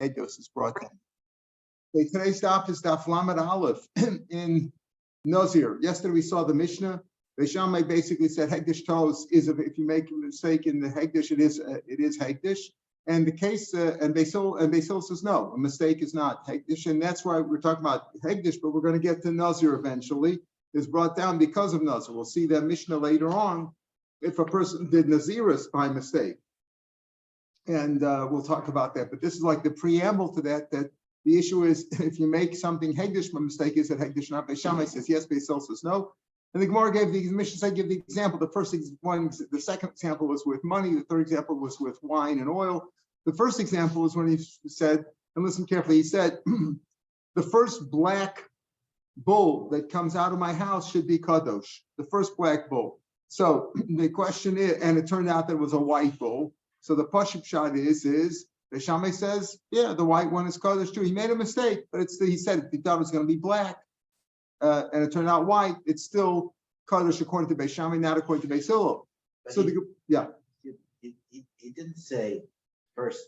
Hegdos is brought down. Okay, today's daf is Daf Lamed Aleph in Nizir. Yesterday we saw the Mishnah. Shammai basically said Hegdish Tos is if you make a mistake in the Hegdish, it is Hegdish. And the case and Basil says no, a mistake is not Hegdish, and that's why we're talking about Hegdish, but we're going to get to Nizir eventually. Is brought down because of Nizir. We'll see that Mishnah later on if a person did Naziris by mistake. And we'll talk about that. But this is like the preamble to that the issue is if you make something Hegdish by mistake, is it Hegdish not? Shammai says yes, Basil says no. And the Gemara gave the Mishnah said give the example. The first one, the second example was with money. The third example was with wine and oil. The first example was when he said, and listen carefully, he said, the first black bull that comes out of my house should be kadosh. The first black bull. So the question is, and it turned out that it was a white bull. So the pashut shot is the Shammai says, yeah, the white one is kadosh too. He made a mistake, but he said he thought it was going to be black. And it turned out white, it's still kadosh according to Beis Shammai, not according to Beis Hillel. So he didn't say first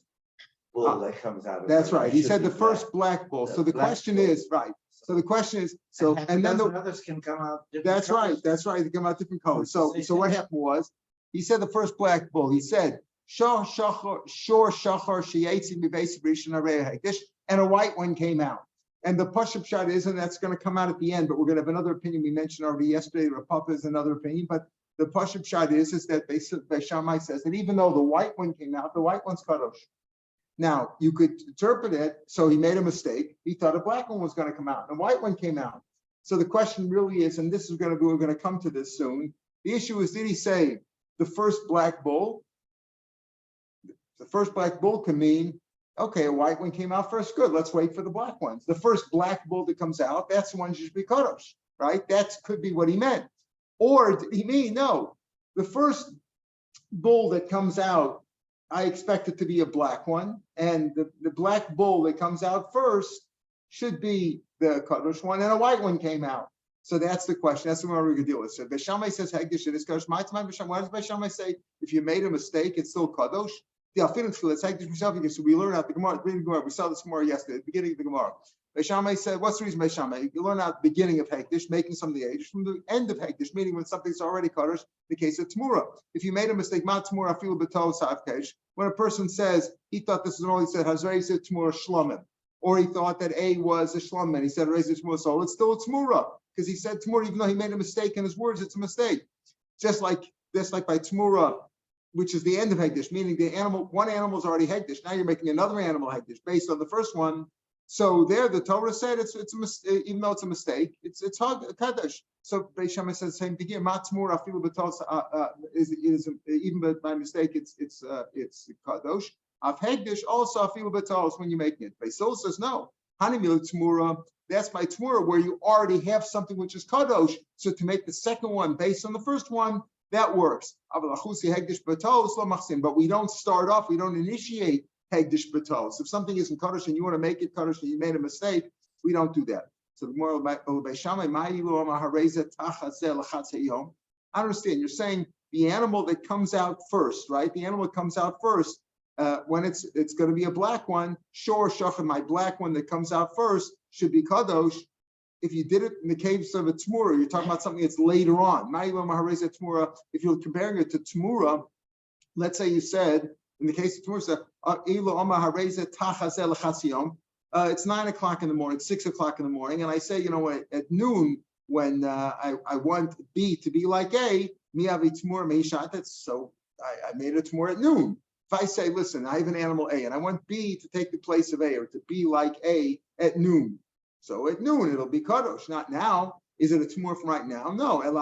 bull that comes out of that's right. He said the first black bull. So the question is right. So the question is and then others can come out. That's right. That's right. They come out different colors. So what happened was he said the first black bull. He said shor shachar sheyetzi mibeis rishon arei hegdish, and a white one came out. And the pashut shot is, and that's going to come out at the end, but we're going to have another opinion we mentioned already yesterday. Rav Papa is another opinion, but the pashut shot is that Beis Shammai says that even though the white one came out, the white one's kadosh. Now you could interpret it so he made a mistake. He thought a black one was going to come out, and the white one came out. So the question really is, and this is we're going to come to this soon. The issue is, did he say the first black bull? The first black bull can mean, okay, a white one came out first. Good. Let's wait for the black ones. The first black bull that comes out, that's the one that should be kadosh, right? That could be what he meant. Or did he mean, no, the first bull that comes out, I expect it to be a black one. And the black bull that comes out first should be the kadosh one, and a white one came out. So that's the question. That's what we're going to deal with. So Beis Shammai says Hegdish it is kadosh. What does Beis Shammai say? If you made a mistake, it's still kadosh. So we learn out the Gemara. We saw this Gemara yesterday, at the beginning of the Gemara. Beis Shammai said, what's the reason Beis Shammai? You learn out the beginning of Hegdish, making something Hegdish, from the end of Hegdish, meaning when something's already kadosh, the case of Tmura. If you made a mistake, ma Tmura afilu b'tol savkesh. When a person says, he thought this was all, he said, Hazrei said Tmura shlomim. Or he thought that A was a shlomim, he said, Reza Tmura sol. It's still a Tmura, because he said Tmura, even though he made a mistake in his words, it's a mistake. Just like by Tmura, which is the end of Hegdish, meaning one animal is already Hegdish. Now you're making another animal Hegdish based on the first one. So there, the Torah said it's a mistake, even though it's a mistake, it's Kaddish. So Beis Shammai says the same thing here. Matzmur afilu b'tos is even by mistake, it's Kadosh. Av Hegdish also afilu b'tos when you're making it. Beis Hillel says no. Hanimil Tmura, that's by Tmura where you already have something which is Kadosh. So to make the second one based on the first one, that works. But we don't start off, we don't initiate Hegdish B'tos. If something isn't Kaddish and you want to make it Kaddish and you made a mistake, we don't do that. So the moral by Shammai, I understand. You're saying the animal that comes out first, right? The animal that comes out first, when it's going to be a black one, shor shachan, my black one that comes out first should be Kadosh. If you did it in the case of a Tmura, you're talking about something that's later on. If you're comparing it to Tmura, let's say you said, in the case of Tmura, it's 9 o'clock in the morning, 6 o'clock in the morning, and I say, at noon, when I want B to be like A, so I made a Tmura at noon. If I say, listen, I have an animal A, and I want B to take the place of A, or to be like A at noon. So at noon, it'll be kadosh. Not now. Is it a Tmura from right now? No. It's a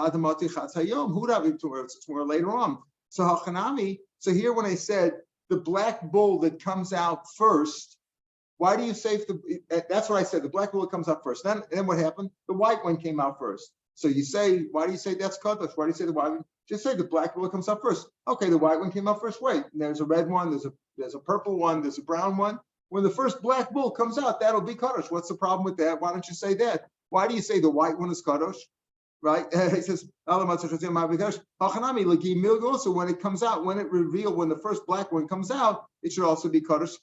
Tmura later on. So Hachanami. So here, when I said the black bull that comes out first, why do you say that's what I said? The black bull that comes out first. Then what happened? The white one came out first. So you say, why do you say that's kadosh? Why do you say the white one? Just say the black bull that comes out first. Okay, the white one came out first. Wait, and there's a red one. There's a purple one. There's a brown one. When the first black bull comes out, that'll be kadosh. What's the problem with that? Why don't you say that? Why do you say the white one is kadosh? Right? He says, also when it comes out, when the first black one comes out, it should also be kadosh.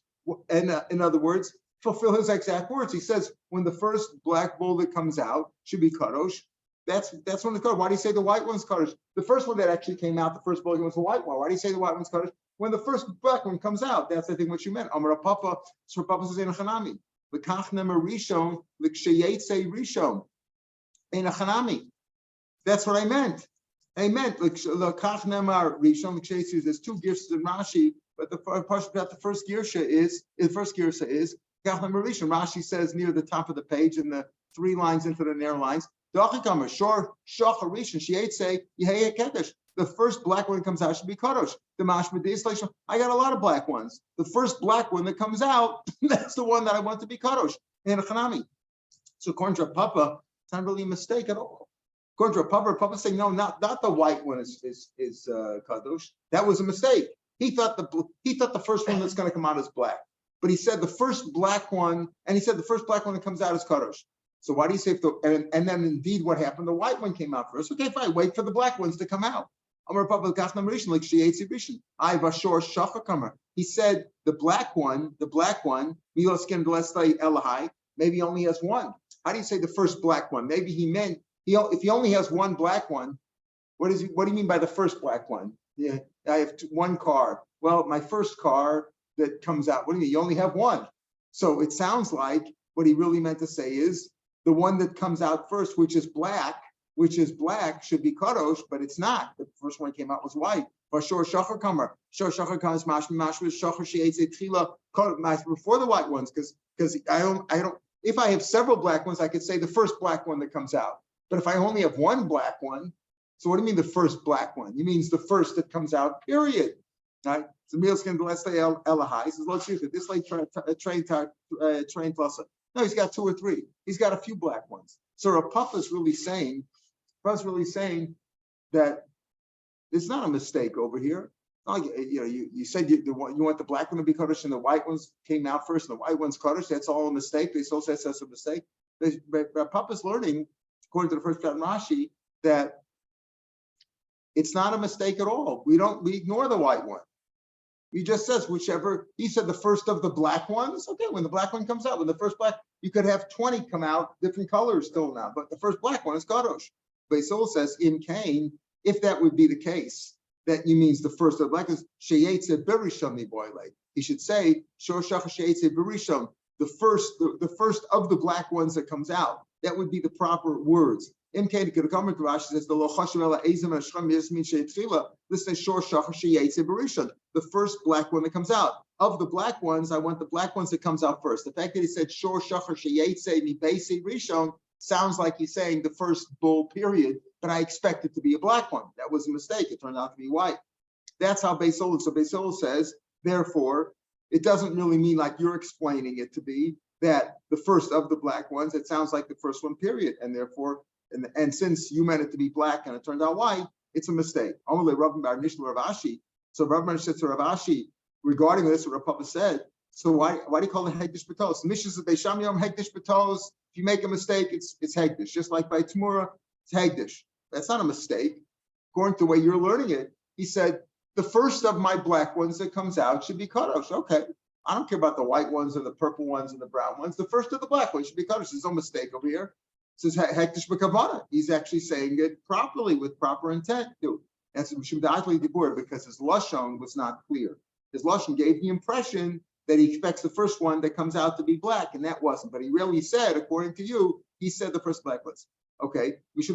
And in other words, fulfill his exact words. He says, when the first black bull that comes out should be kadosh. That's when it's kadosh. Why do you say the white one's kadosh? The first one that actually came out, the first bull was the white one. Why do you say the white one's kadosh? When the first black one comes out, that's I think what you meant. Amar Papa, so Papa says in a chanami. L'kach nemer rishon, l'ksheyetze rishon. In a chanami. That's what I meant. I meant l'kach nemer rishon, l'ksheyetze. There's two gifts in Rashi, but the first girsha is kach nemer rishon. Rashi says near the top of the page in the 3 lines into the near lines. The first black one that comes out should be kadosh. I got a lot of black ones. The first black one that comes out, that's the one that I want to be kadosh. So according to Papa, it's not really a mistake at all. According to Papa saying no, not the white one is kadosh. That was a mistake. He thought the first one that's going to come out is black, but he said the first black one, and he said the first black one that comes out is kadosh. So why do you say and then indeed what happened? The white one came out first. Okay, fine. Wait for the black ones to come out. He said the black one, maybe he only has one. How do you say the first black one? Maybe he meant if he only has one black one, what do you mean by the first black one? Yeah, I have one car. Well, my first car that comes out, what do you mean? You only have one. So it sounds like what he really meant to say is the one that comes out first, which is black, should be kadosh, but it's not. The first one came out was white. Before the white ones, because I don't. If I have several black ones, I could say the first black one that comes out. But if I only have one black one, so what do you mean the first black one? He means the first that comes out. Period. Right? So Milskin, let's say Elahai. He says, let's use it. This like train plus. No, he's got 2 or 3. He's got a few black ones. So Rav Papa's really saying that it's not a mistake over here. Like, you said you want the black one to be Kaddish and the white ones came out first and the white one's Kaddish. That's all a mistake. They still say that's a mistake. But Rav Papa's learning, according to the first pattern Rashi, that it's not a mistake at all. We ignore the white one. He just says whichever, he said the first of the black ones. Okay, when the black one comes out, when the first black, you could have 20 come out, different colors still now, but the first black one is Kadosh. Beisol says in Cain, if that would be the case, that means the first of the black is Sheyetze Berisham Niboile. He should say, Shor Shach Sheyetze Berisham, the first of the black ones that comes out. That would be the proper words. In Cain, could come into Rashi says the Lo Chashvela Ezim and Shram Yasmin Sheitzila. This is Shor Shach Sheyetze Berisham, the first black one that comes out. Of the black ones, I want the black ones that comes out first. The fact that he said Shor Shach Sheyetze Mibasi Rishon sounds like he's saying the first bull period, but I expect it to be a black one. That was a mistake. It turned out to be white. That's how Beisol. So Beisol says, therefore, it doesn't really mean like you're explaining it to be that the first of the black ones. It sounds like the first one, period. And therefore, and since you meant it to be black and it turned out white, it's a mistake. Only Rav Meir Shapiro. So Rav Meir said to Rav Ashi regarding this, what Rav Papa said. So why do you call it Hegdish B'tos? The Mishnah says Beisham Yom Hegdish B'tos. If you make a mistake, it's Hegdish. Just like by Tmura, it's Hegdish. That's not a mistake. According to the way you're learning it, he said, the first of my black ones that comes out should be Kadosh. Okay. I don't care about the white ones or the purple ones and the brown ones. The first of the black ones should be Kadosh. There's no mistake over here. It says Hektish B'Kavana. He's actually saying it properly with proper intent. That's because his Lashon was not clear. His Lashon gave the impression that he expects the first one that comes out to be black, and that wasn't. But he really said, according to you, he said the first black ones. Okay, because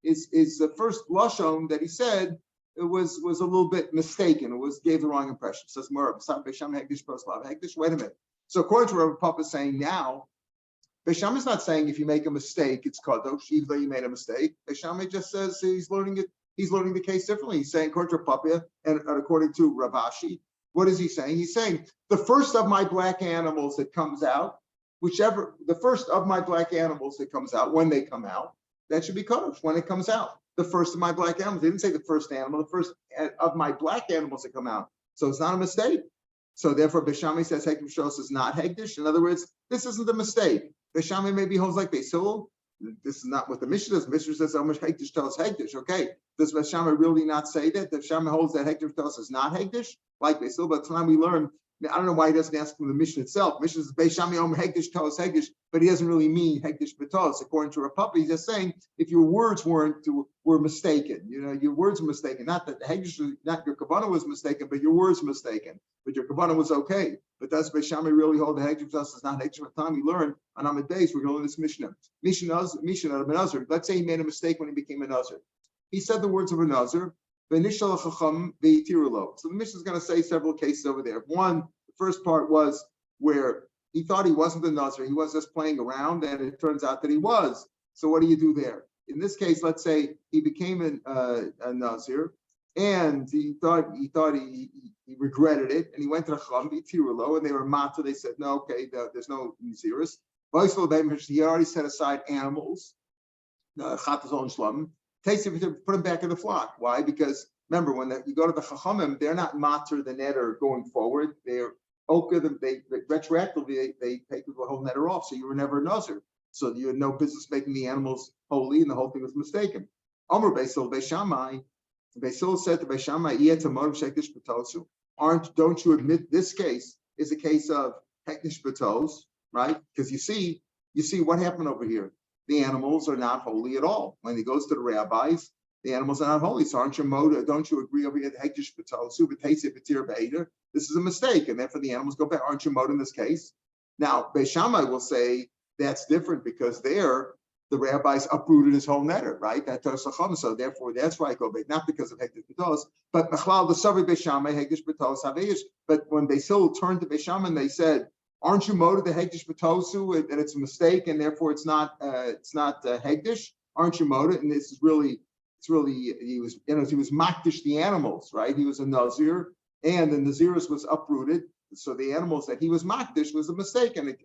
is the first Lashon that he said it was a little bit mistaken. It gave the wrong impression. It says more. Wait a minute. So according to Rav Papa saying now, Beisham is not saying if you make a mistake, it's kadosh, even though you made a mistake. Beisham just says he's learning the case differently. He's saying according to Papa and according to Rav Ashi, what is he saying? He's saying the first of my black animals that comes out, the first of my black animals that comes out, when they come out, that should be kadosh when it comes out. The first of my black animals. They didn't say the first animal, the first of my black animals that come out. So it's not a mistake. So therefore, Beishami says Hektish B'Tos is not Hektish. In other words, this isn't a mistake. Beishami maybe holds like Beisol. this is not what the Mishnah does. Mishnah says how much hektish tells hektish. Okay, does Rav Shammai really not say that? Rav Shammai holds that hektish tells is not hektish, like they still. But time we learn, I don't know why he doesn't ask from the Mishnah itself. Mishnah says Beis Shammai hektish tells hektish, but he doesn't really mean hektish betos. According to Rav Papa, he's just saying if your words were mistaken, your words were mistaken. Not that hektish, not your kavanah was mistaken, but your words were mistaken. But your kavanah was okay. But does Beis Shammai really hold the hektish betos is not hektish? By the time we learn on Amid Beis, we're going to learn this Mishnah. Mishnah of a Nazir. Let's say he made a mistake when he became a Nazir. He said the words of a Nazir. So the Mishnah is going to say several cases over there. One, the first part was where he thought he wasn't a Nazir. He was just playing around, and it turns out that he was. So what do you do there? In this case, let's say he became a Nazir, and he regretted it, and he went to the Chacham, and they were mata. They said, no, okay, there's no Naziris. He already set aside animals, put them back in the flock. Why? Because remember, when you go to the Chachamim, they're not matter the netter going forward. They're they retroactively they take the whole netter off. So you were never a Nazir. So you had no business making the animals holy, and the whole thing was mistaken. Amr Beisil Beishamai. Beisil said to Beishamai, don't you admit this case is a case of hektish betos, right? Because you see what happened over here. The animals are not holy at all. When he goes to the rabbis, the animals are not holy. So aren't you moda? Don't you agree over here? Hektish betosu, b'teisei b'tir b'eder. This is a mistake, and therefore the animals go back. Aren't you moda in this case? Now Beis Shammai will say that's different because there the rabbis uprooted his whole netter, right? That tosacham. So therefore that's why I go back, not because of hektish betos, but machlal the savi Beis Shammai hektish betos haveyish. But when they still turned to Beis Shammai and they said, aren't you moda the hektish betosu, and it's a mistake, and therefore it's not hektish? Aren't you moda? And this is really, he was makdish the animals, right? He was a nazir, and the naziris was uprooted. So the animals that he was makdish was a mistake, and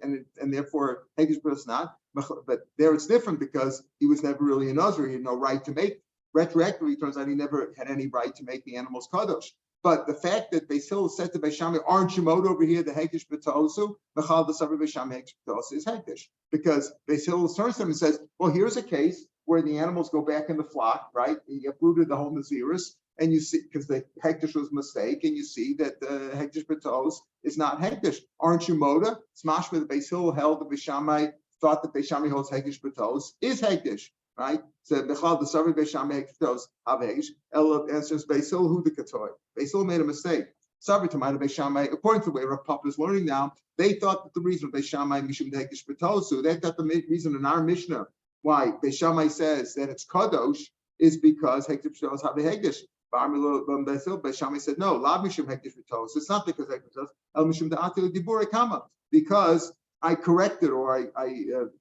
therefore hektish betos not. But there it's different because he was never really a nazir. He had no right to make. Retroactively, turns out he never had any right to make the animals kadosh. But the fact that they still said to Beis Shammai, aren't you moda over here the hektish betosu? Mechal the savi Beis Shammai hektish betosu is hektish, because Beis Hillel turns to him and says, well, here's a case where the animals go back in the flock, right? He uprooted the whole naziris, and you see because the hektish was a mistake, and you see that the hektish betos is not hektish. Aren't you moda? It's mashma that Beis Hillel held that Beis Shammai thought that Beis Shammai holds hektish betos is hektish. Right? So Bechal the Savi Beis Shammai hektish have hektish. El answers Beis Hillel who the katoy. Beis Hillel made a mistake. Savi to Beis Shammai, according to the way Rav Papa is learning now, they thought that the reason Beis Shammai mishum hektish betosu, they thought the reason in our Mishnah why Beis Shammai says that it's kadosh is because hektish betosu have hektish. Beis Shammai said no, la mishum hektish betosu. It's not because hektish betosu. El mishum da'atil dibur kama, because I corrected or I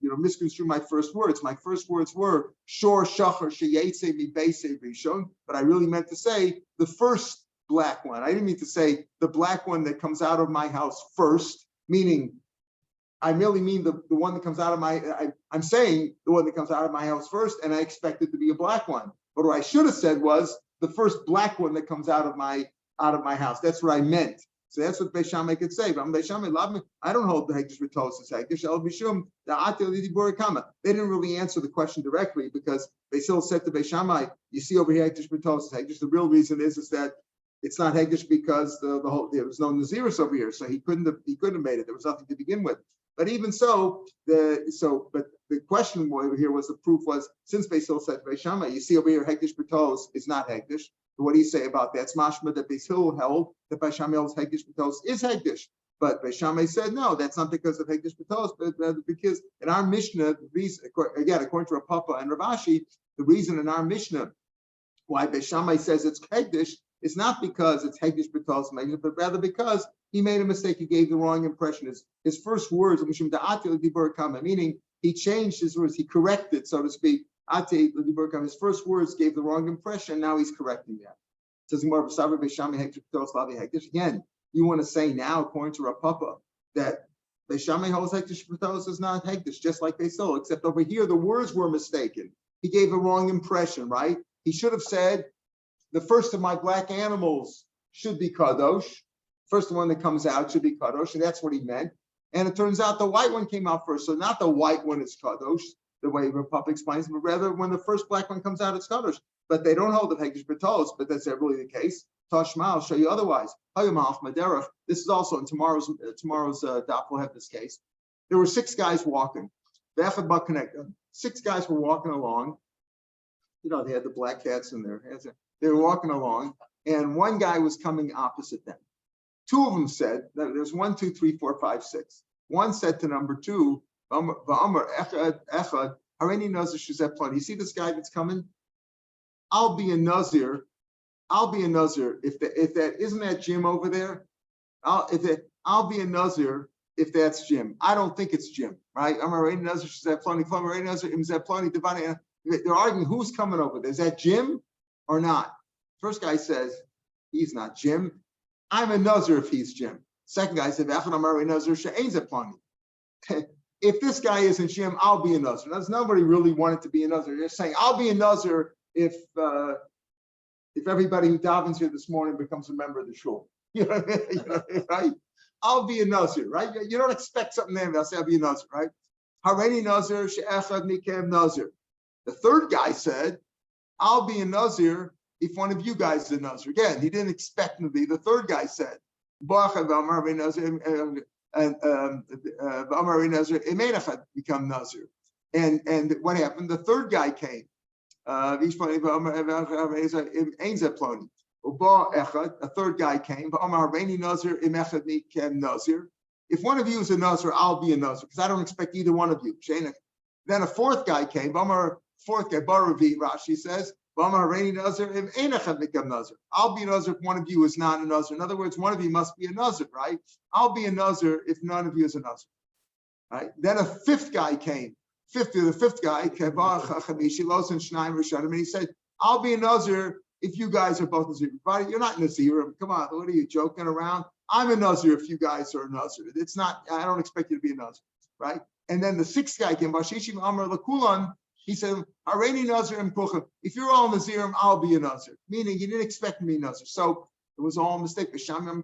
misconstrued my first words. My first words were shor shachar sheyetze mi beisei rishon, but I really meant to say the first black one. I didn't mean to say the black one that comes out of my house first, meaning I merely mean the one that comes out of I'm saying the one that comes out of my house first, and I expect it to be a black one. But what I should have said was the first black one that comes out of my house. That's what I meant. So that's what Beis Shammai could say. But Beis Shammai, I don't hold the hektish betos as hektish. El mishum da'atil dibur kama. They didn't really answer the question directly because they still said to Beis Shammai, you see over here hektish betos is hektish. The real reason is that it's not hektish because there was no naziris over here, so he couldn't have made it. There was nothing to begin with. But even so, but the question over here was the proof was since Beis Hillel said to Beis Shammai, you see over here hektish betos is not hektish. What do you say about that? It's mashma that Beis Hillel held that Beis Shammai holds hektish betos is hektish, but Beis Shammai said no, that's not because of hektish betos, but because in our Mishnah, again according to Rav Papa and Rav Ashi, the reason in our Mishnah why Beis Shammai says it's hektish is not because it's hektish betos, but rather because he made a mistake. He gave the wrong impression. His first words, meaning he changed his words. He corrected, so to speak. His first words gave the wrong impression. Now he's correcting that. It says more again. You want to say now, according to Rav Papa, that Beis Shammai holds hektish betos is not hektish, just like Beis Hillel, except over here the words were mistaken. He gave a wrong impression, right? He should have said, the first of my black animals should be kadosh. First one that comes out should be kadosh, and that's what he meant. And it turns out the white one came out first. So not the white one is kadosh. the way Rav Papa explains, but rather when the first black one comes out, it's Kaddish. But they don't hold the Hekdesh B'tos, but that's really the case. Tashma, I'll show you otherwise. This is also in tomorrow's Daf, we'll have this case. There were 6 guys walking. 6 guys were walking along. They had the black hats in their hands. They were walking along, and one guy was coming opposite them. 2 of them said, there's 1, 2, 3, 4, 5, 6. One said to number 2, you see this guy that's coming? I'll be a Nazir. If that isn't that Jim over there. I'll be a Nazir if that's Jim. I don't think it's Jim, right? I'm already Nazir. They're arguing who's coming over there. Is that Jim or not? First guy says he's not Jim. I'm a Nazir if he's Jim. Second guy said, if this guy isn't Jim, I'll be a Nazir. Now, nobody really wanted to be a Nazir. They're saying, I'll be a Nazir if everybody who davens here this morning becomes a member of the shul. Right? I'll be a Nazir, right? You don't expect something there. They'll say, I'll be a Nazir, right? Hareini Nazir, she'echad mikem Nazir. The third guy said, I'll be a Nazir if one of you guys is a Nazir. Again, he didn't expect him to be. The third guy said, become Nazir. And what happened? The third guy came. A third guy came. If one of you is a Nazir, I'll be a Nazir because I don't expect either one of you. Then a fourth guy came. Fourth guy, Baravi, Rashi says, I'll be a Nazir if one of you is not a Nazir. In other words, one of you must be a Nazir, right? I'll be a Nazir if none of you is a Nazir. Right? Then a fifth guy came. The fifth guy, and he said, I'll be a Nazir if you guys are both Nazir. You're not Nazir. Come on, what are you joking around? I'm a Nazir if you guys are a Nazir. It's not, I don't expect you to be a Nazir, right? And then the sixth guy came, he said, if you're all Nazirim, I'll be a Nazir. Meaning you didn't expect me Nazir. So it was all a mistake. Shami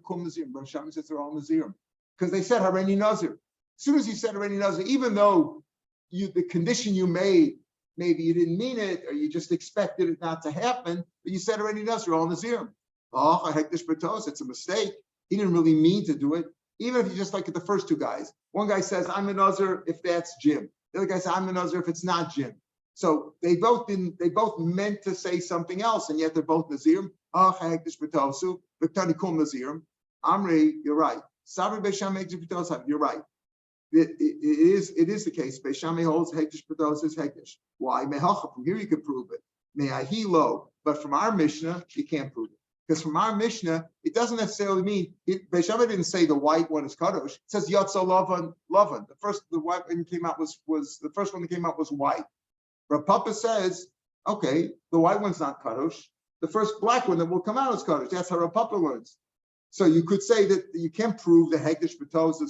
says they're all Nazirim. Because they said Hareini Nazir. As soon as you said Hareini Nazir, even though the condition you made, maybe you didn't mean it, or you just expected it not to happen, but you said Hareini Nazir, all Nazirim. It's a mistake. He didn't really mean to do it. Even if you just like at the first 2 guys. One guy says, I'm a Nazir if that's Jim. The other guy says, I'm a Nazir if it's not Jim. So they both meant to say something else, and yet they're both Nazirim. Amri, you're right. You're right. It is the case. Beishami holds Hekdesh B'tos is Hekdesh. Why? From here you can prove it. But from our Mishnah, you can't prove it. Because from our Mishnah, it doesn't necessarily mean, Beishami didn't say the white one is Kadosh. It says Yotza Lavan. The white one came out the first one that came out was white. Rav Papa says, okay, the white one's not Kadosh. The first black one that will come out is Kadosh. That's how Rav Papa learns. So you could say that you can't prove the Hekdesh B'tos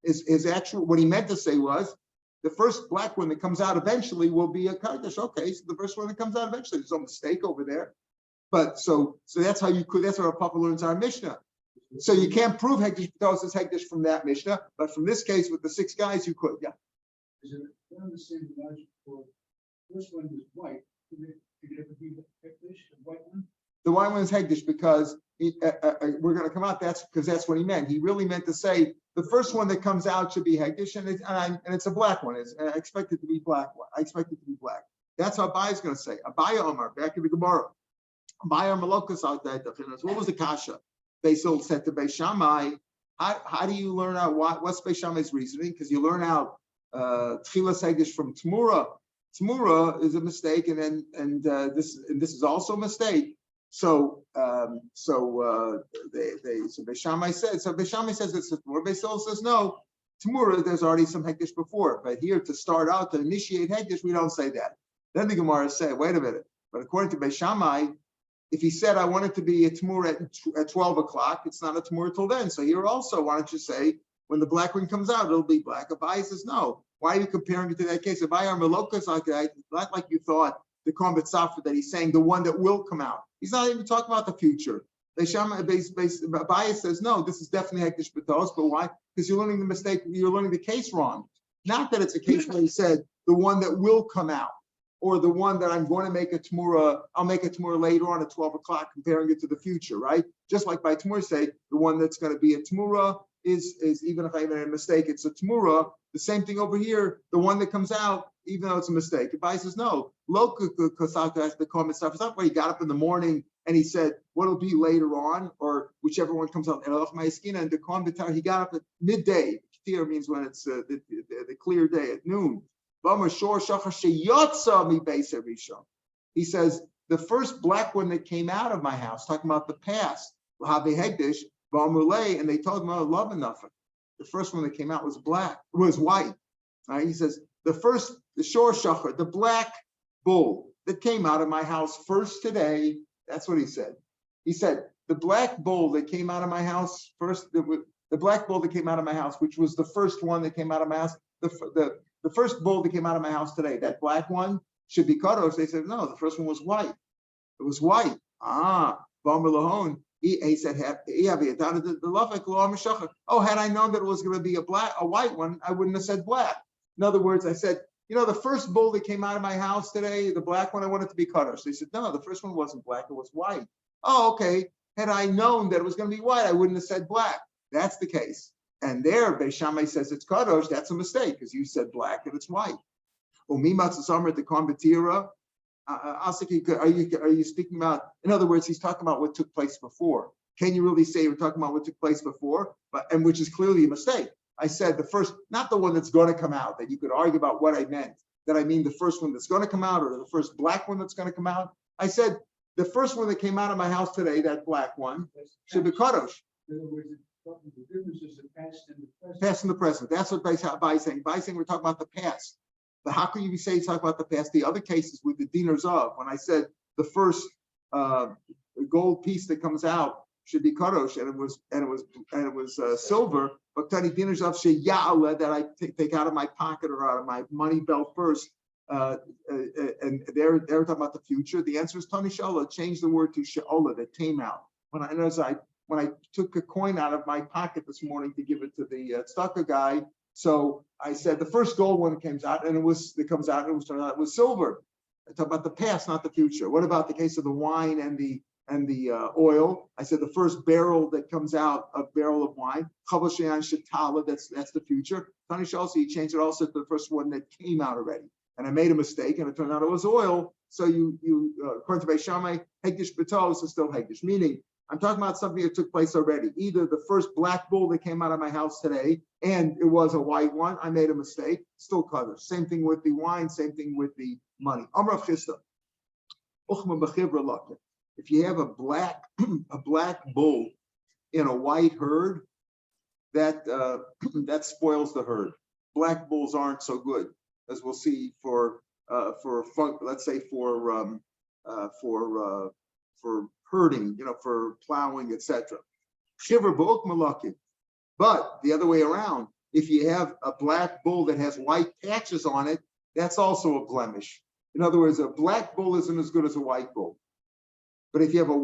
is actual. What he meant to say was, the first black one that comes out eventually will be a Kadosh. Okay, so the first one that comes out eventually, there's no mistake over there. But so that's how that's how Rav Papa learns our Mishnah. So you can't prove Hekdesh B'tos is Hekdesh from that Mishnah, but from this case with the 6 guys, you could, yeah. Is it the same logic for this one is white? Could it ever be the Hekdesh, the white one? The white one is Hekdesh because we're going to come out. That's because that's what he meant. He really meant to say the first one that comes out should be Hekdesh, and it's a black one. I expect it to be black. I expect it to be black. That's how Abai is going to say. Abaya Omar, back in the Gemara. Abaya Malokas out there. What was the kasha? They still said to Beis Shammai. How do you learn out what's Beis Shammai's reasoning? Because you learn out Tchilas Hekdesh from Tmura. Tmura is a mistake, and this is also a mistake. So Beis Shammai said. So Beis Shammai says it's Tmura. Beis Hillel says no. Tmura, there's already some Hekdesh before, but here to start out to initiate Hekdesh, we don't say that. Then the Gemara said, wait a minute. But according to Beis Shammai, if he said I want it to be a Tmura at 12 o'clock, it's not a Tmura till then. So here also, why don't you say when the black one comes out, it'll be black? Abai says no. Why are you comparing it to that case? Abai Melokas like that, not like you thought the Kombet Safra that he's saying the one that will come out. He's not even talking about the future. Abai says no, this is definitely Hekdesh B'tos, but why? Because you're learning the mistake, you're learning the case wrong. Not that it's a case where he said the one that will come out, or the one that I'm going to make a Tamura, I'll make a Tamura later on at 12 o'clock, comparing it to the future, right? Just like by Tamura say, the one that's going to be a Tamura is even if I made a mistake, it's a Tamura. The same thing over here, the one that comes out, even though it's a mistake. If I says no, the comment stuff. It's not where he got up in the morning and he said what'll be later on, or whichever one comes out. And the he got up at midday. Ketir means when it's the clear day at noon. He says the first black one that came out of my house, talking about the past, and they told him, "Oh, love enough." The first one that came out was white. Right? He says the shor shachar, the black bull that came out of my house first today. That's what he said. He said the black bull that came out of my house first. The black bull that came out of my house, which was the first one that came out of my house. The first bull that came out of my house today, that black one should be kadosh. They said no, the first one was white. It was white. Bamar lahon. He said, "Oh, had I known that it was going to be a white one, I wouldn't have said black." In other words, I said, the first bull that came out of my house today, the black one, I wanted to be kadosh. They said, no, the first one wasn't black, it was white. Oh, okay. Had I known that it was going to be white, I wouldn't have said black. That's the case. And there, Beis Shammai says it's kadosh. That's a mistake because you said black and it's white. Are you speaking about? In other words, he's talking about what took place before. Can you really say you're talking about what took place before? And which is clearly a mistake. I said the first, not the one that's going to come out. That you could argue about what I meant. That I mean the first one that's going to come out, or the first black one that's going to come out. I said the first one that came out of my house today, that black one, should be kadosh. In other words, the difference is the past and the present. Past and the present. That's what Bai's saying. Bai's saying we're talking about the past. But how can you say you talk about the past? The other cases with the dinars of, when I said the first gold piece that comes out should be kadosh, and it was silver. But tani dinars of sheya'ala that I take out of my pocket or out of my money belt first, and they're talking about the future. The answer is tani shala. Change the word to she'ola that came out. When I took a coin out of my pocket this morning to give it to the tzedakah guy. So I said the first gold one comes out, and it turned out it was silver. I talk about the past, not the future. What about the case of the wine and the oil? I said the first barrel that comes out, a barrel of wine, chavoshayan shatala, that's the future. Tani Shal, so you changed it also to the first one that came out already. And I made a mistake, and it turned out it was oil. So you according to Beis Shammai, hegdish betos is still hegdish, meaning I'm talking about something that took place already. Either the first black bull that came out of my house today, and it was a white one. I made a mistake. Still kadosh. Same thing with the wine. Same thing with the money. Amrav Chisda. If you have a black bull in a white herd, that spoils the herd. Black bulls aren't so good, as we'll see for herding, for plowing, etc. Shiver bo'ok malakim. But the other way around, if you have a black bull that has white patches on it, that's also a blemish. In other words, a black bull isn't as good as a white bull. But if you have a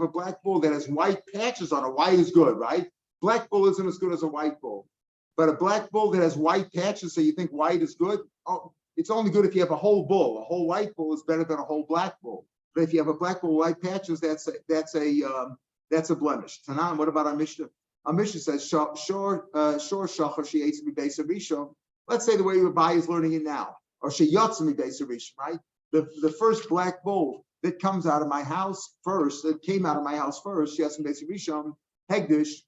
black bull that has white patches on it, white is good, right? Black bull isn't as good as a white bull. But a black bull that has white patches, so you think white is good? Oh, it's only good if you have a whole bull. A whole white bull is better than a whole black bull. But if you have a black bull with white patches, that's a blemish. Tanan, what about our Mishnah? Our Mishnah says, shor shachar she'etz mibeis rishon. Let's say the way your Abai is learning it now, or sheyotz mibeis rishon, right? The first black bull that comes out of my house first, that came out of my house first, sheyotz mibeis rishon, hegdish,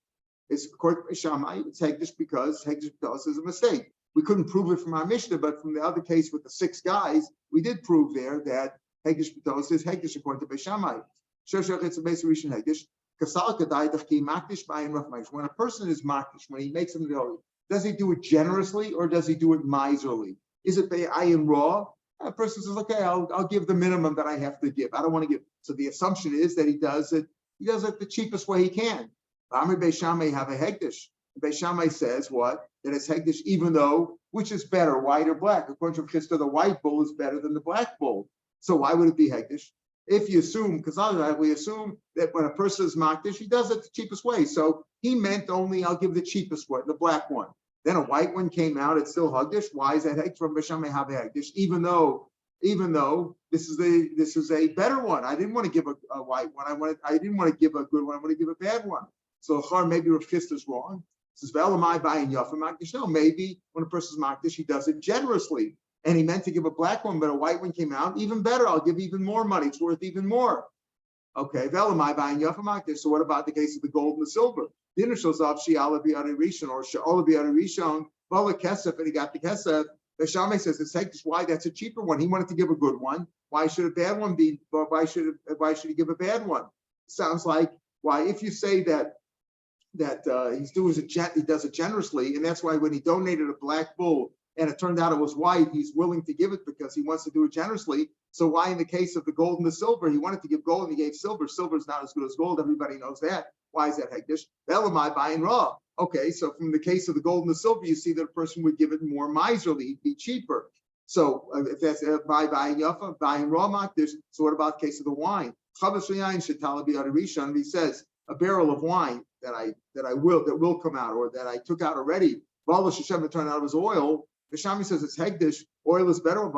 is according to Shammai, it's hegdish because is a mistake. We couldn't prove it from our Mishnah, but from the other case with the 6 guys, we did prove there that hegdish b'tos is hegdish according to Beis Shammai. It's a basic rishon hegdish. When a person is makdish, when he makes something, does he do it generously or does he do it miserly? Is it ayin raw? A person says, okay, I'll give the minimum that I have to give. I don't want to give. So the assumption is that he does it the cheapest way he can. Amri Beis Shammai have a hegdish. Beis Shammai says what? That it's hegdish, even though, which is better, white or black? According to Chisda, the white bull is better than the black bull. So why would it be hegdish? If you assume, because we assume that when a person is makdish, he does it the cheapest way. So he meant only I'll give the cheapest one, the black one. Then a white one came out, it's still Hagdish. Why is that Hagdish from B'Shamay Have Hagdish? Even though this is a better one. I didn't want to give a white one. I didn't want to give a good one. I want to give a bad one. So maybe Rav Chisda is wrong. Says Ve'elamai buying Yafa Makdish. No, maybe when a person's Makdish, he does it generously. And he meant to give a black one, but a white one came out, even better. I'll give even more money. It's worth even more. Okay, Ve'elamai buying Yafa Makdish. So what about the case of the gold and the silver? Dinner shows up Shi'ala B'Yari Rishon or Shi'ala B'Yari Rishon, Vala Kesef, and he got the Kesef. The Shammai says it's Hektish. Why? That's a cheaper one. He wanted to give a good one. Why should a bad one be? Why should he give a bad one? Sounds like why if you say that he does it generously, and that's why when he donated a black bull and it turned out it was white, he's willing to give it because he wants to do it generously. So why in the case of the gold and the silver, he wanted to give gold and he gave silver. Silver is not as good as gold. Everybody knows that. Why is that Hektish? Ve'elamai buying raw. Okay, so from the case of the gold and the silver, you see that a person would give it more miserly, be cheaper. So if that's by buying yafa, buying raw makdish. So what about the case of the wine? He says a barrel of wine that will come out or that I took out already. It turned out it was oil. The Shami says it's hegdish. Oil is better.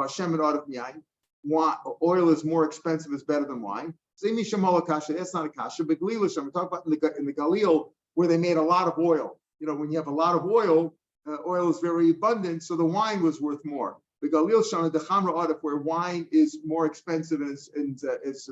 Oil is more expensive. Is better than wine. That's not a kasha. But we're talking about in the Galil where they made a lot of oil. When you have a lot of oil, oil is very abundant, so the wine was worth more. The Galil Shana, the Chamra Adif, where wine is more expensive and is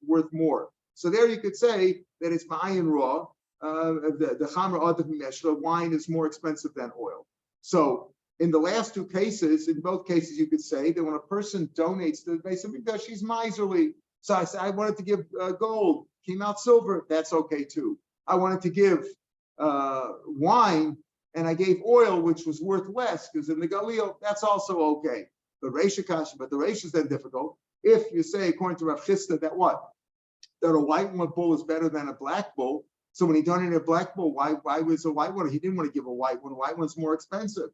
worth more. So there you could say that it's ma'ayin raw. The Chamra Adif Meshra, wine is more expensive than oil. So in the last two cases, in both cases, you could say that when a person donates to the base of Mikdash, she's miserly. So I said, I wanted to give gold, came out silver, that's okay too. I wanted to give wine, and I gave oil, which was worth less, because in the Galil, that's also okay. The Reish is then difficult. If you say, according to Rav Chisda, that a white bull is better than a black bull, so when he donated a black bull, why was a white one? He didn't want to give a white one. A white one's more expensive.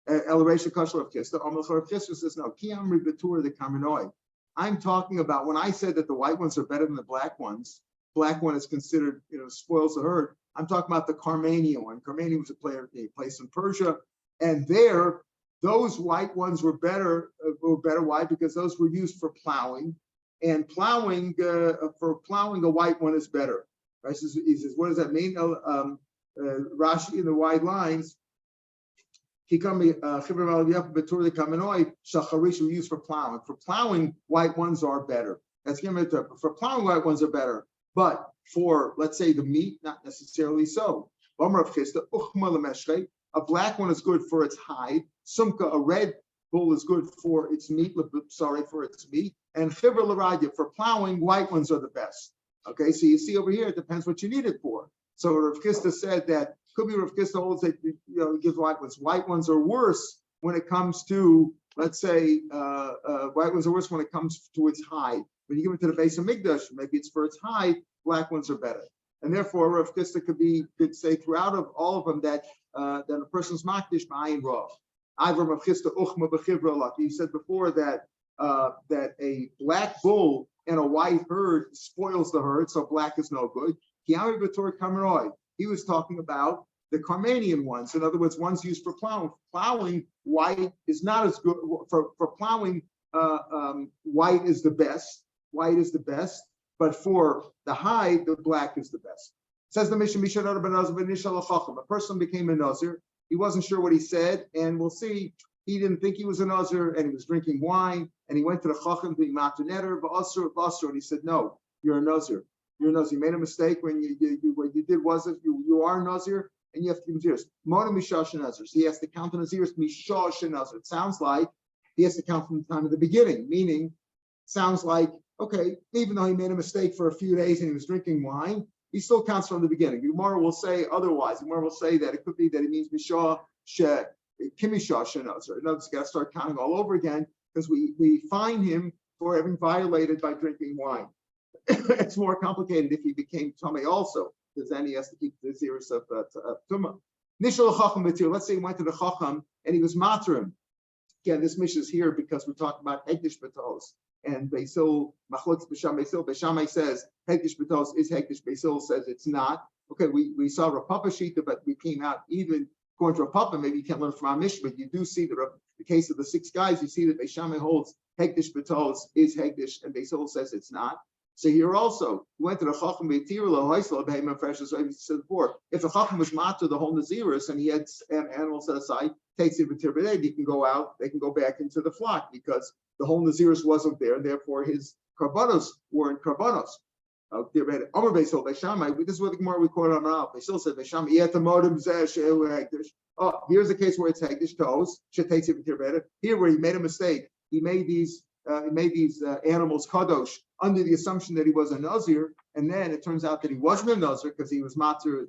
El Reish Kash Rav Chisda, almost Rav Chisda says, no, Kiyam Ribatur the Kaminoi. I'm talking about when I said that the white ones are better than the black ones. Black one is considered, spoils the herd. I'm talking about the Carmanian one. Carmanian was a place in Persia, and there, those white ones were better. Why? Because those were used for plowing, and plowing a white one is better. Right? He says, what does that mean? Rashi in the wide lines. Shacharish were used for plowing. For plowing, white ones are better. For plowing, white ones are better. But for, let's say, the meat, not necessarily so. A black one is good for its hide. Sumka, a red bull, is good for its meat. And chivra l'radya, for plowing, white ones are the best. Okay, so you see over here, it depends what you need it for. So Rav Chisda said that could be Rav Chisda holds that gives white ones. White ones are worse when it comes to, let's say, white ones are worse when it comes to its hide. When you give it to the base of Mikdash, maybe it's for its hide, black ones are better. And therefore, Rav Chisda could say throughout of all of them that a person's makdish ma'ayin rav. Rav Chisda uchma b'chivra lak. You said before that a black bull and a white herd spoils the herd, so black is no good. He was talking about the Carmanian ones. In other words, ones used for plowing. Plowing, white is not as good. For plowing, white is the best. White is the best. But for the hide, the black is the best. Says the Mishnah, a person became a Nazir. He wasn't sure what he said, and we'll see. He didn't think he was a Nazir, and he was drinking wine, and he went to the Chacham being Matanetter, and he said, no, you're a Nazir. You're a Nazir. You made a mistake when what you did was that you are a Nazir, and you have to give Nazirs. Mona Mishash Nazir. So he has to count the Nazirs, Mishash Nazir. It sounds like he has to count from the time of the beginning, meaning, sounds like, okay, even though he made a mistake for a few days and he was drinking wine, he still counts from the beginning. Gemara will say otherwise. Gemara will say that it could be that it means Mishash Kimishash Nazir. In other words, you got to start counting all over again because we fine him for having violated by drinking wine. It's more complicated if he became Tummy also, because then he has to keep the zeros of Tumah. Nishal Chacham Batir. Let's say he went to the Chacham and he was Matrim. Again, this mission is here because we're talking about Hektish Batos. And Basil, Machlutz B'Sham Basil, Beshamai says Hektish Batos is Hektish. Basil says it's not. Okay, we saw Rapapa Shita, but we came out even according to a papa, maybe you can't learn from our Mishnah, but you do see that the case of the 6 guys, you see that Beis Shammai holds Hegdish Betos is Hegdish, and Beis Hillel says it's not. So here also, we went to the Chacham Beitirlo, Hoisel, Behemah Fresh, as I said before. If the Chacham was matter the whole Nazirus and he had animals set aside, takes it with Tirbeded, he can go out, they can go back into the flock because the whole Nazirus wasn't there, and therefore his Karbanos weren't Karbanos. Amar Beis Hillel, Beis Shammai, this is what the Gemara we quoted on Rav. Beis Hillel said, Beis Shammai, Yetamodim Zeh Shehu Hegdish. Oh, here's a case where it's Hegdish Toes, Shetetzi B'Tirbeded. Here where he made a mistake, he made these animals kadosh under the assumption that he was a nazir, and then it turns out that he wasn't a nazir because he was mater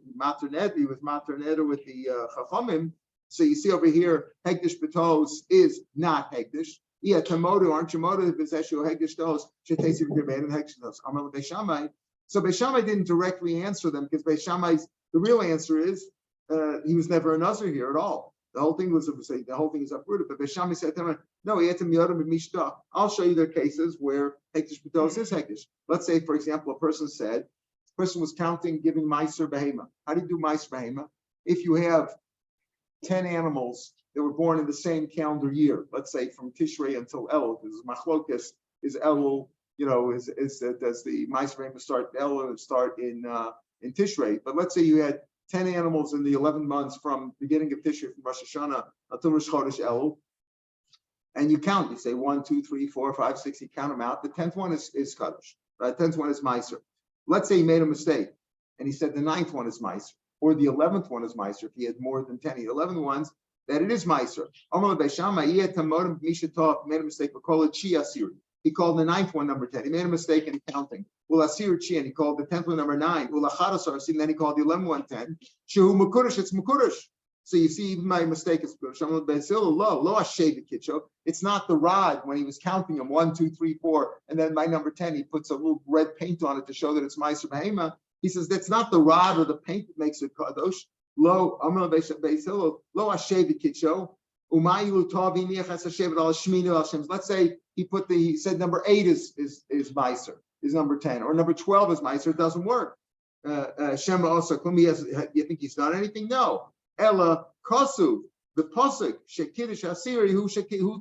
ned, he was mater neder with the chachamim. So you see over here, hegdish betos is not hegdish. Yeah, tamodu aren't you modu b'zeshu hegdish tos shetesi v'girbein and hegdish tos. Amal Beis Shammai. So Beis Shammai didn't directly answer them because Beis Shammai's the real answer is he was never a nazir here at all. The whole thing is uprooted. But Beis Shammai said to him, no, I'll show you their cases where hektish betos is hektish. Let's say, for example, a person was counting, giving meiser behema. How do you do meiser behema? If you have 10 animals that were born in the same calendar year, let's say from Tishrei until Elul, because Machlokes is Elul, does the meiser behema start Elul and start in Tishrei? But let's say you had 10 animals in the 11 months from beginning of Tishrei, from Rosh Hashanah until Rosh Chodesh Elul, and you count. You say 1, 2, 3, 4, 5, 6. You count them out. The 10th one is Kaddish. Right? 10th one is Meiser. Let's say he made a mistake, and he said the 9th one is Meiser, or the 11th one is Meiser. If he had more than 10, the 11 ones that it is Meiser. Amar Beis Shammai, he had Tamodim Mishatov, made a mistake. We call it Chi Asiri. He called the 9th one number 10. He made a mistake in counting. Well, Asir Chi, and he called the 10th one number 9. Well, Achadasar, and then he called the 11th one 10. Shehu Makurish, it's Makurish. So you see, even my mistake is it's not the rod when he was counting them 1, 2, 3, 4, and then by number 10 he puts a little red paint on it to show that it's Meiser Behema. He says that's not the rod or the paint that makes it kadosh. Lo Amar Beis Hillel lo Hashevi Kitcho Umayu Tavi Niachas Hashevet Al Shmini Al Shem. Let's say he said number 8 is Meiser, is number 10, or number 12 is Meiser. It doesn't work. Shema also you think he's done anything? No. Ella Kosu, the Pasuk, Shekidish Asiri, who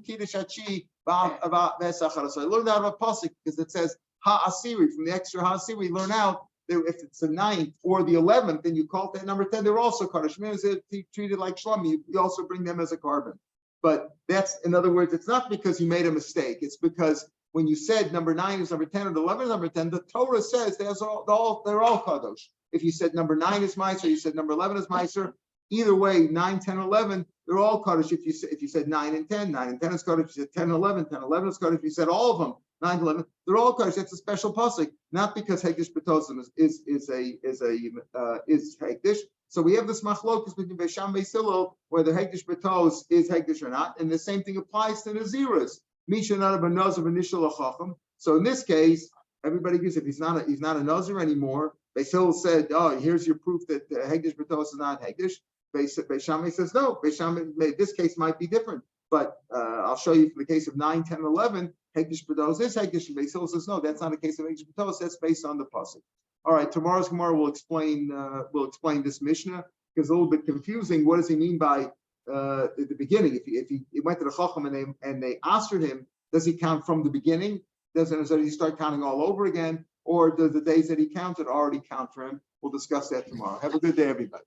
Kiddish Hachi, about Vesachar. So I learned out of a Pasuk because it says Ha Asiri, from the extra Ha Asiri, we learn out that if it's the 9th or the 11th, then you call it that number 10, they're also Kaddish. Means they're treated like Shlomi, you also bring them as a carbon. But that's, in other words, it's not because you made a mistake, it's because when you said number 9 is number 10 or the 11 is number 10, the Torah says they're all Kadosh. If you said number 9 is Meiser, you said number 11 is Meiser. Either way, 9, 10, 11, they're all Kaddish. If you said 9 and 10, 9 and 10 is Kaddish. If you said 10 and 11, 10 and 11 is Kaddish. If you said all of them, 9 and 11, they're all Kaddish. That's a special pasuk, not because Hektish B'tosim is Hektish. So we have this machlokus between Beis Shammai and Beis Hillel, whether Hektish B'tos is Hektish or not, and the same thing applies to Naziris. Misha not a Nazir initial achacham. So in this case, everybody agrees if he's not a Nazir anymore. Beis Hillel said, "Oh, here's your proof that Hektish B'tos is not Hektish." Beis Shammai says no. Beis Shammai, this case might be different, but I'll show you for the case of 9, 10, and 11, Hektish B'tos is Hektish. And Beis Hillel says no, that's not a case of Hektish B'tos. That's based on the pasuk. All right, tomorrow's Gemara will explain this Mishnah because it's a little bit confusing. What does he mean by at the beginning? If he went to the Chacham and they answered him, does he count from the beginning? Does he start counting all over again, or does the days that he counted already count for him? We'll discuss that tomorrow. Have a good day, everybody.